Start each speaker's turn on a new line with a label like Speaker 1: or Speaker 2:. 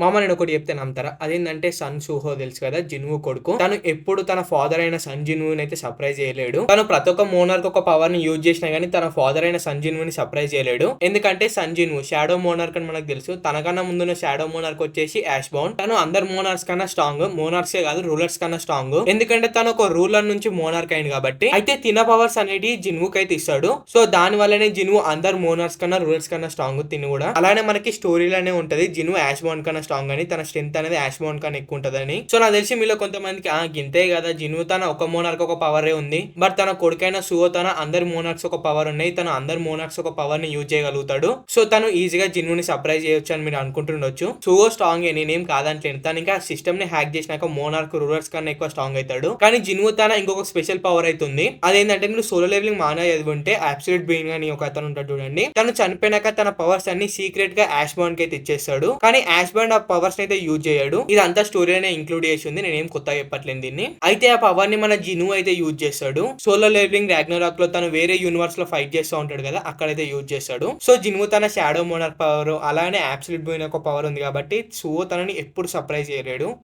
Speaker 1: మామ నేను ఒకటి చెప్తే నమ్ముతారా? అదేంటంటే సన్ సూహో తెలుసు కదా! జిన్‌వూ కొడుకు. తను ఎప్పుడు తన ఫాదర్ అయిన సన్ జిన్‌వూని అయితే సర్ప్రైజ్ చేయలేడు. తను ప్రతి ఒక్క మోనార్క్ ఒక పవర్ ని యూజ్ చేసినా గాని తన ఫాదర్ అయిన సన్ జిన్‌వూని సర్ప్రైజ్ చేయలేడు. ఎందుకంటే సన్ జిన్‌వూ షాడో మోనార్క్ అని మనకు తెలుసు. తనకన్నా ముందున్న షాడో మోనార్క్ వచ్చేసి యాష్ బౌండ్. తను అందరు మోనార్క్స్ కన్నా స్ట్రాంగ్. మోనార్క్సే కాదు రూలర్స్ కన్నా స్ట్రాంగ్. ఎందుకంటే తను ఒక రూలర్ నుంచి మోనార్క్ అయింది కాబట్టి. అయితే తిన పవర్స్ అనేటివి జిన్‌వూకి అయితే ఇస్తాడు. సో దాని వల్లనే జిన్‌వూ అందరు మోనార్క్స్ కన్నా రూలర్స్ కన్నా స్ట్రాంగ్ తిను కూడా. అలానే మనకి స్టోరీలోనే ఉంటది జిన్‌వూ యాష్ బౌండ్ కన్నా స్ట్రాంగ్ అని. తన స్ట్రెంత్ అనేది యాష్ బౌండ్ కన్నా ఎక్కువ ఉంటదని. సో నాకు తెలిసి మీలో కొంతమందికి గింతే కదా జిన్‌వూ తన ఒక మోనార్క్ ఒక పవరే ఉంది. బట్ తన కొడుకైన సుహో తన అందరి మోనార్క్స్ ఒక పవర్ ఉన్నాయి. తను అందరి మోనార్క్స్ ఒక పవర్ ని యూజ్ చేయగలుగుతాడు. సో తను ఈజీగా జిన్‌వూని సర్ప్రైజ్ చేయొచ్చు అని మీరు అనుకుంటుండొచ్చు. సుహో స్ట్రాంగ్ నేనేం కాదంటలేను. తను ఇంకా సిస్టమ్ ని హ్యాక్ చేసినాక మోనార్క్ రూలర్స్ కన్నా ఎక్కువ స్ట్రాంగ్ అవుతాడు. కానీ జిన్‌వూ తన ఇంకొక స్పెషల్ పవర్ అవుతుంది. అదేంటంటే మీరు సోలో లెవెలింగ్ మానా చదివింటే అబ్సల్యూట్ బీయింగ్ అని ఒక అతను ఉంటాడు చూడండి. తను చనిపోయినాక తన పవర్స్ అన్ని సీక్రెట్ గా యాష్ బౌండ్ కి అయితే ఇచ్చేస్తాడు. కానీ యాష్ బౌండ్ ఆ పవర్స్ అయితే యూజ్ చేయడు. ఇదంతా స్టోరీలోనే ఇంక్లూడ్ చేసి ఉంది. నేనేం కొత్తగా చెప్పట్లేదు దీన్ని. అయితే ఆ పవర్ ని మన జిను అయితే యూజ్ చేస్తాడు. సోలో లెవెలింగ్ రాగ్నరాక్ లో తను వేరే యూనివర్స్ లో ఫైట్ చేస్తూ ఉంటాడు కదా, అక్కడైతే యూజ్ చేస్తాడు. సో జిను తన షాడో మోనార్క్ పవర్ అలానే అబ్సల్యూట్ బీయింగ్ ఒక పవర్ ఉంది కాబట్టి సో తనని ఎప్పుడు సర్ప్రైజ్ చేయలేడు.